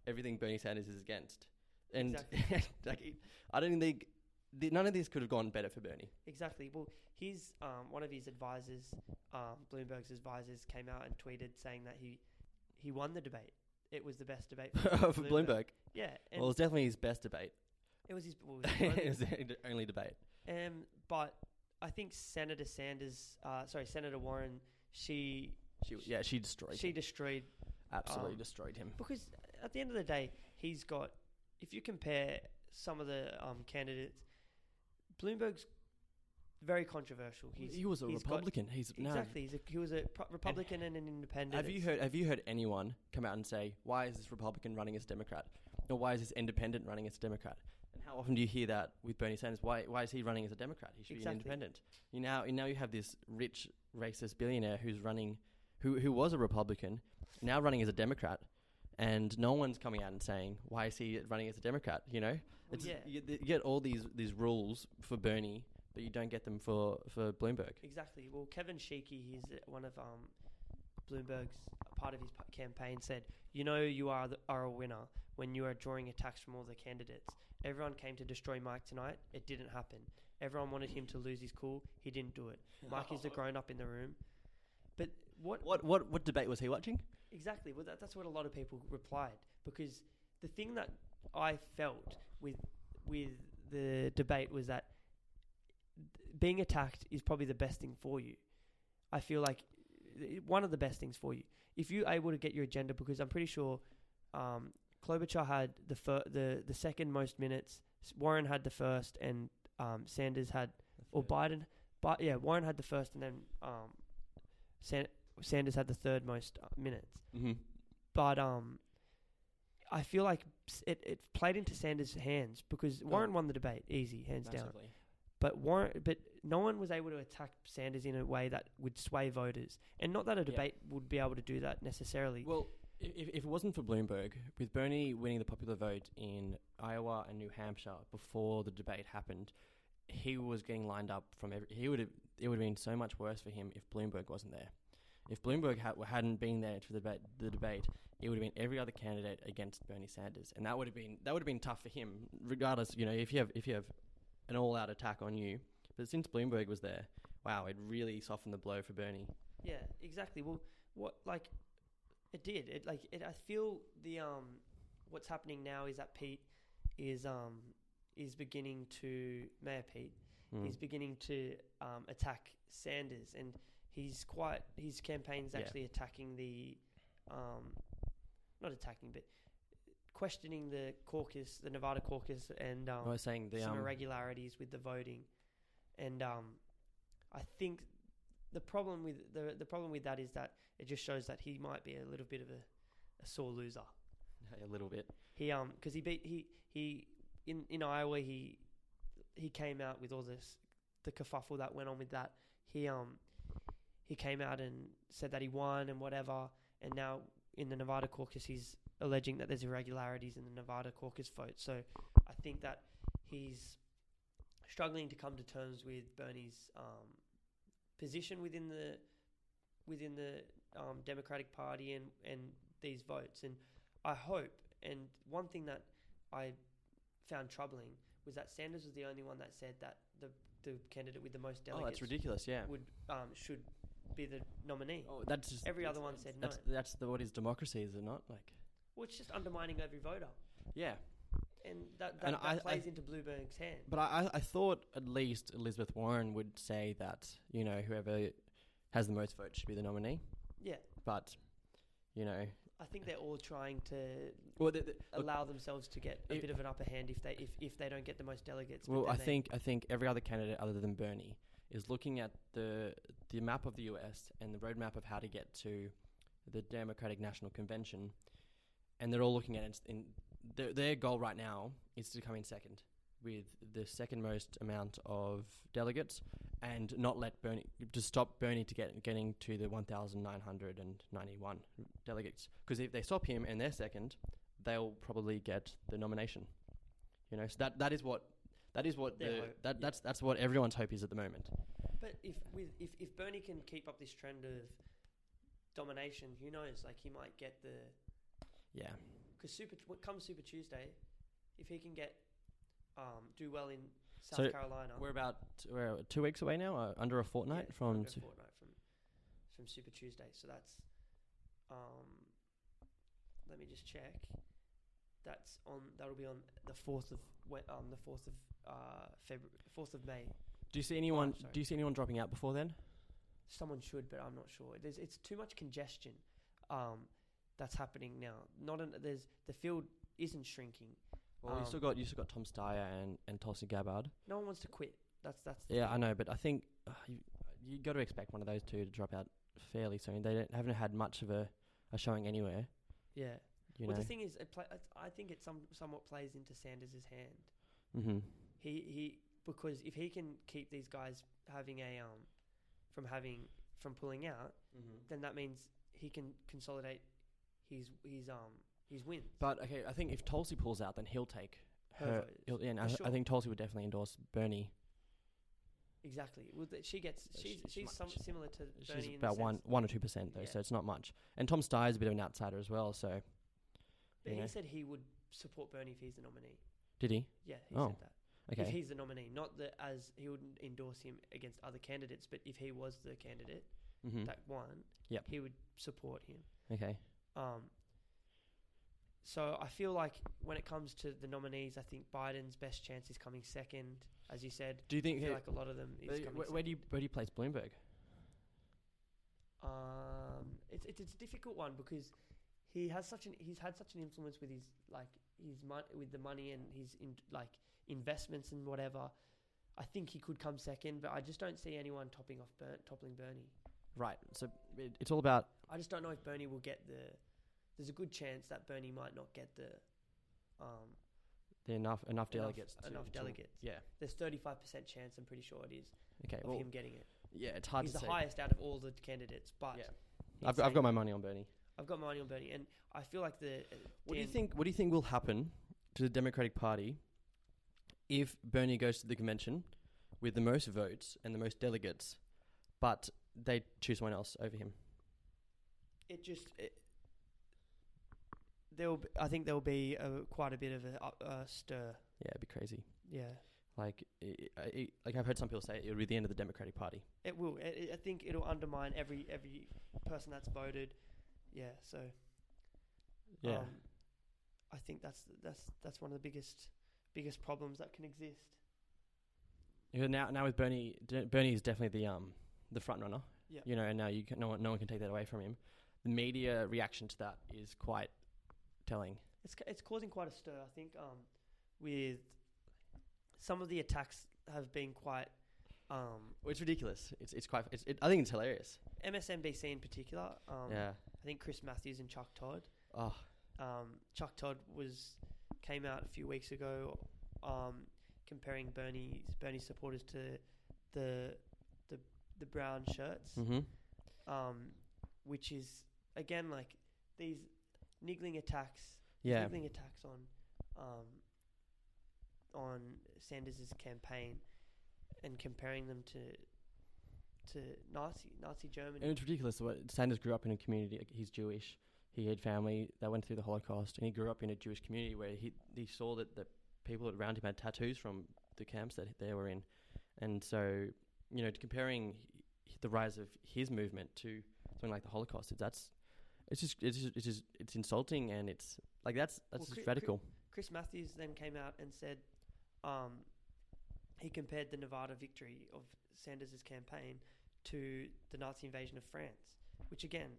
everything Bernie Sanders is against. And Exactly. I don't think none of this could have gone better for Bernie. Exactly. Well, his one of his advisors, Bloomberg's advisors, came out and tweeted saying that he won the debate. It was the best debate for Bloomberg. Yeah. Well, it was definitely his best debate. It was his It was the only debate. But I think Senator Warren, she destroyed him. Absolutely destroyed him. Because at the end of the day, he's got, if you compare some of the candidates, Bloomberg's very controversial. He was a Republican. He was a Republican and an independent. Have you heard anyone come out and say, why is this Republican running as a Democrat? Or why is this independent running as a Democrat? And how often do you hear that with Bernie Sanders? Why is he running as a Democrat? He should be an independent. Now you have this rich, racist billionaire who's running, who was a Republican, now running as a Democrat, and no one's coming out and saying, why is he running as a Democrat? You know? You get all these rules for Bernie, but you don't get them for Bloomberg. Exactly. Well, Kevin Sheekey, he's one of Bloomberg's part of his campaign, said, you are a winner when you are drawing attacks from all the candidates. Everyone came to destroy Mike tonight. It didn't happen. Everyone wanted him to lose his cool. He didn't do it. Mike is the grown-up in the room. But what debate was he watching? Exactly. Well, that's what a lot of people replied. Because the thing that I felt with the debate was that being attacked is probably the best thing for you. I feel like one of the best things for you. If you're able to get your agenda, because I'm pretty sure Klobuchar had the second most minutes, Warren had the first, and Sanders had, or Biden, but yeah, Warren had the first, and then Sanders had the third most minutes. Mm-hmm. But I feel like it played into Sanders' hands because Warren won the debate easy, hands massively. down. But no one was able to attack Sanders in a way that would sway voters, and not that a debate would be able to do that necessarily. Well, if it wasn't for Bloomberg, with Bernie winning the popular vote in Iowa and New Hampshire before the debate happened, he was getting lined up from it would have been so much worse for him if Bloomberg wasn't there. If Bloomberg hadn't been there for the debate, it would have been every other candidate against Bernie Sanders, and that would have been tough for him, regardless. If you have an all-out attack on you, but since Bloomberg was there, wow, it really softened the blow for Bernie. Yeah, exactly. Well, it did. I feel what's happening now is that Pete is beginning to Mayor Pete. He's beginning to attack Sanders, and his campaign's actually attacking not attacking, but questioning the caucus, the Nevada caucus, and saying some irregularities with the voting, and I think the problem with that is that it just shows that he might be a little bit of a sore loser. A little bit. He because he in Iowa he came out with all the kerfuffle that went on with that. He came out and said that he won and whatever, and now in the Nevada caucus he's alleging that there's irregularities in the Nevada caucus vote. So I think that he's struggling to come to terms with Bernie's position within the Democratic Party and these votes. And I hope, and one thing that I found troubling was that Sanders was the only one that said that the candidate with the most delegates that's ridiculous, yeah. should be the nominee. That's just every other one said no. That's what is democracy, is it not? Well, it's just undermining every voter. Yeah. And that plays into Bloomberg's hand. But I thought at least Elizabeth Warren would say that, whoever has the most votes should be the nominee. Yeah. But, I think they're all trying to allow themselves to get a bit of an upper hand if they don't get the most delegates. Well, I think every other candidate other than Bernie is looking at the map of the US and the roadmap of how to get to the Democratic National Convention, and they're all looking at it. Their goal right now is to come in second with the second most amount of delegates, and not let Bernie, to stop Bernie to getting to the 1,991 delegates. Because if they stop him and they're second, they'll probably get the nomination. So that's what everyone's hope is at the moment. But if Bernie can keep up this trend of domination, who knows? He might get the. Yeah. Because come Super Tuesday, if he can do well in South Carolina, we're 2 weeks away now, under a fortnight from under a fortnight from Super Tuesday. So that's let me just check. That'll be on the 4th of February, 4th of May. Do you see anyone? Do you see anyone dropping out before then? Someone should, but I'm not sure. It's too much congestion. That's happening now. The field isn't shrinking. Well, you still got Tom Steyer and Tulsi Gabbard. No one wants to quit. That's yeah, I know, but I think you got to expect one of those two to drop out fairly soon. They haven't had much of a showing anywhere. Yeah. Well, the thing is, I think it somewhat plays into Sanders' hand. Mm-hmm. He because if he can keep these guys having from pulling out, then that means he can consolidate his wins. But okay, I think if Tulsi pulls out, then he'll take her. Sure. I think Tulsi would definitely endorse Bernie. Exactly. Well, she's similar to Bernie. She's about 1 or 2% though, so it's not much. And Tom Steyer's a bit of an outsider as well, so. But he said he would support Bernie if he's the nominee. Did he? Yeah, he said that. Okay. If he's the nominee, not that as he wouldn't endorse him against other candidates, but if he was the candidate that won, he would support him. Okay. So I feel like when it comes to the nominees, I think Biden's best chance is coming second, as you said. Do you think? I feel like a lot of them is coming second. Where do you place Bloomberg? It's a difficult one because he's had such an influence with with the money and his investments and whatever. I think he could come second, but I just don't see anyone toppling Bernie. Right. So it's all about. I just don't know if Bernie will get There's a good chance that Bernie might not get enough delegates. Yeah. There's 35% chance. I'm pretty sure it is. Okay. Of him getting it. Yeah, it's hard to say. He's the highest out of all the candidates, but I've got my money on Bernie. I've got my money on Bernie, and I feel like What do you think will happen to the Democratic Party if Bernie goes to the convention with the most votes and the most delegates, but they choose someone else over him? I think there'll be quite a bit of a stir. Yeah, it'd be crazy. Yeah. Like I've heard some people say it'll be the end of the Democratic Party. It will. I think it'll undermine every person that's voted. Yeah. So. Yeah. I think that's one of the biggest problems that can exist. Yeah, now with Bernie is definitely the front runner. Yeah. And now no one can take that away from him. The media reaction to that is quite telling. It's causing quite a stir. I think with some of the attacks have been quite. Well, it's ridiculous. I think it's hilarious. MSNBC in particular. Yeah. I think Chris Matthews and Chuck Todd. Oh. Chuck Todd came out a few weeks ago, comparing Bernie supporters to the brown shirts, which is again like these niggling attacks. Yeah. Niggling attacks on Sanders' campaign and comparing them to Nazi Germany. And it's ridiculous. Sanders grew up in a community. He's Jewish. He had family that went through the Holocaust, and he grew up in a Jewish community where he saw that the people around him had tattoos from the camps that they were in, and so comparing the rise of his movement to something like the Holocaust, it's insulting, and it's like that's just radical. Chris Matthews then came out and said he compared the Nevada victory of Sanders' campaign to the Nazi invasion of France, which again,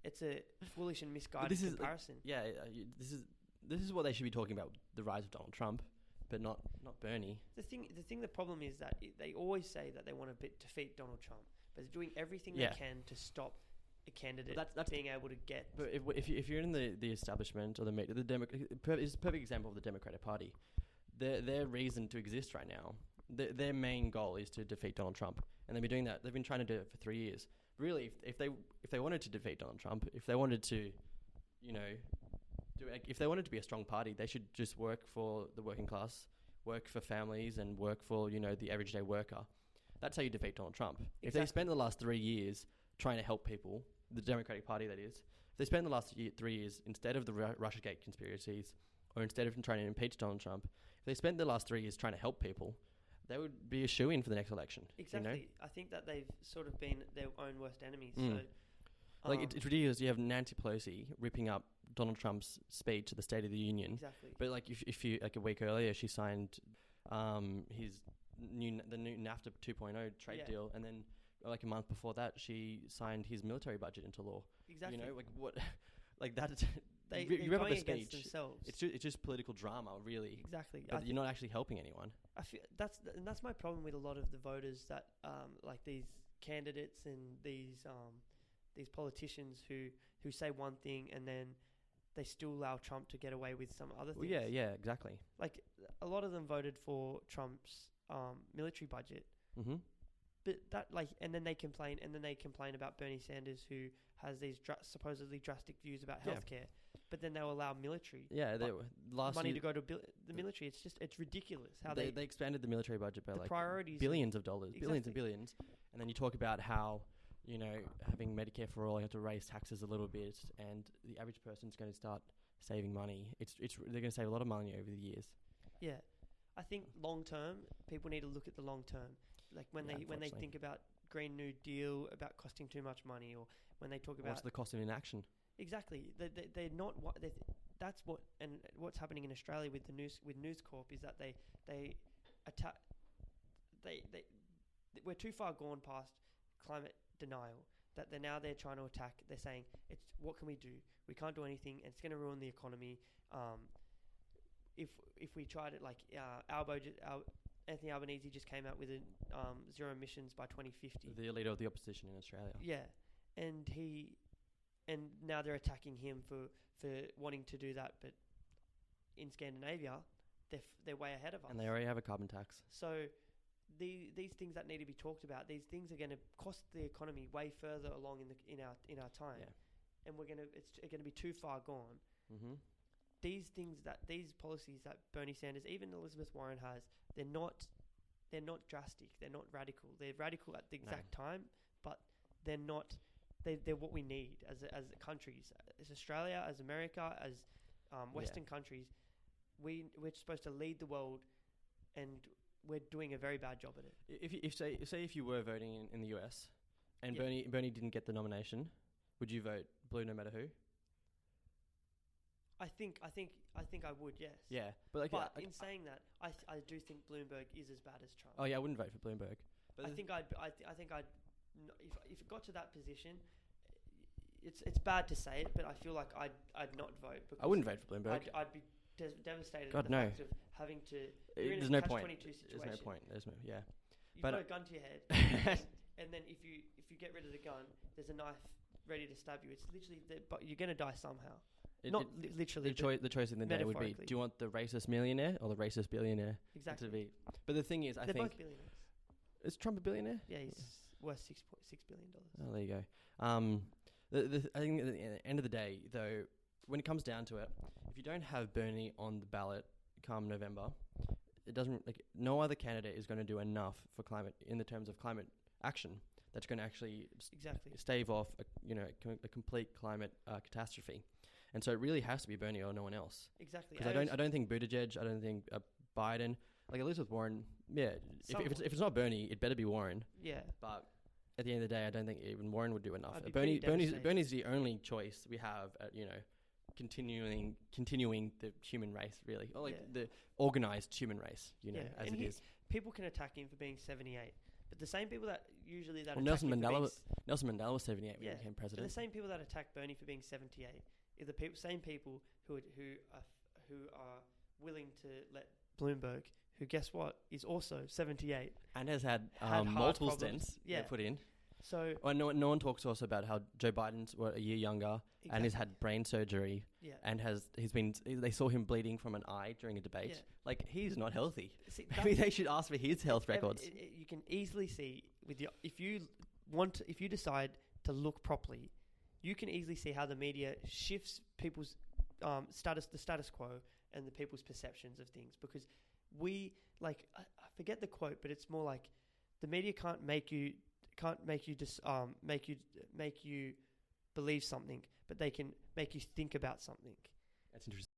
it's a foolish and misguided comparison. This is what they should be talking about: the rise of Donald Trump, but not Bernie. The problem is that they always say that they want to defeat Donald Trump, but they're doing everything they can to stop a candidate that's being able to get. But if you're in the establishment or the Democratic, it's a perfect example of the Democratic Party. Their reason to exist right now, their main goal is to defeat Donald Trump, and they've been doing that. They've been trying to do it for 3 years. Really, if they wanted to defeat Donald Trump, if they wanted to, if they wanted to be a strong party, they should just work for the working class, work for families, and work for the everyday worker. That's how you defeat Donald Trump. Exactly. If they spent the last 3 years trying to help people, the Democratic Party that is, If they spent the last 3 years, instead of the Russiagate conspiracies, or instead of trying to impeach Donald Trump, if they spent the last 3 years trying to help people, they would be a shoo-in for the next election. Exactly. You know? I think that they've sort of been their own worst enemies. Mm. So, Like, it's ridiculous. You have Nancy Pelosi ripping up Donald Trump's speech at the State of the Union. exactly. But like, if you like a week earlier, she signed the new NAFTA 2.0 trade Yeah. deal, and then like a month before that, she signed his military budget into law. Exactly. You know, like what, like that. They're you rip up going a against speech. themselves. It's just political drama, really. Exactly. But you're not actually helping anyone. I feel that's my problem with a lot of the voters that like these candidates and these politicians who say one thing and then they still allow Trump to get away with some other things. Well, yeah, exactly. Like a lot of them voted for Trump's military budget, Mm-hmm. but that and then they complain about Bernie Sanders who has these supposedly drastic views about Yeah. healthcare, but then they'll allow military Yeah, last money year, to go to the military. It's ridiculous how they expanded the military budget by the like priorities billions of dollars, billions and Exactly. billions, and then you talk about how, you know, having Medicare for all, you have to raise taxes a little bit, and the average person's going to start saving money. They're going to save a lot of money over the years. Yeah, I think long term people need to look at the long term, like when Yeah, they unfortunately. think about Green New Deal, about costing too much money, or when they talk about What's the cost of inaction? exactly they're not what that's what and what's happening in Australia with News Corp is that they attack we're too far gone past climate denial that they're trying to attack. They're saying it's what can we do? We can't do anything, and it's going to ruin the economy. If we tried it, like Anthony Albanese just came out with a zero emissions by 2050. The leader of the opposition in Australia. Yeah, and now they're attacking him for wanting to do that, but in Scandinavia, they're way ahead of us. And they already have a carbon tax. So these things that need to be talked about, these things are going to cost the economy way further along in our time, Yeah. and it's going to be too far gone. Mm-hmm. These policies that Bernie Sanders, even Elizabeth Warren has, they're not drastic, they're not radical. They're radical at the exact time, but they're not. They're what we need as countries, as Australia, as America, as Western countries. We're supposed to lead the world, and we're doing a very bad job at it. If you were voting in the US, and Yeah. Bernie didn't get the nomination, would you vote blue no matter who? I think I would, yes. Yeah, but in saying that, I do think Bloomberg is as bad as Trump. oh yeah, I wouldn't vote for Bloomberg. But I think I'd if it got to that position, it's bad to say it, but I feel like I'd not vote. Because I wouldn't vote for Bloomberg. I'd be devastated God, at the no. fact of having to. You're in There's a no point. catch-22 situation. There's no point. Yeah. You've But, got a gun to your head, and then if you get rid of the gun, there's a knife ready to stab you. It's literally, but you're gonna die somehow. Literally. The choice in the day would be: metaphorically. do you want the racist millionaire or the racist billionaire Exactly. to be? But the thing is, I They're think both billionaires. is Trump a billionaire? Yeah, he's worth $6.6 billion. Oh, there you go. I think at the end of the day, though, when it comes down to it, if you don't have Bernie on the ballot come November, it doesn't. Like, no other candidate is going to do enough for climate in the terms of climate action. That's going to actually Exactly. stave off, a complete climate catastrophe. And so it really has to be Bernie or no one else. Exactly. Because I don't think Buttigieg, I don't think Biden, like Elizabeth Warren. Yeah, if it's not Bernie, it better be Warren. Yeah. But at the end of the day, I don't think even Warren would do enough. I'd be pretty devastated. Bernie's the only choice we have at, continuing the human race, really, or the organized human race, as and it is. People can attack him for being 78, but the same people that Well, attack Nelson him for Mandela was 78 when he Yeah, became but the president. same people that attack Bernie for being 78 are the same people who are willing to let Bloomberg, who guess what is also 78, And has had hard multiple problems. stints put in. So Well, no one talks to us about how Joe Biden's a year younger and has had brain surgery yeah. and they saw him bleeding from an eye during a debate. Yeah. Like, he's not healthy. See, Maybe they should ask for his health records. You can easily see if you decide to look properly, you can easily see how the media shifts people's the status quo and the people's perceptions of things, because I forget the quote, but it's more like the media can't make you believe something, but they can make you think about something. That's interesting.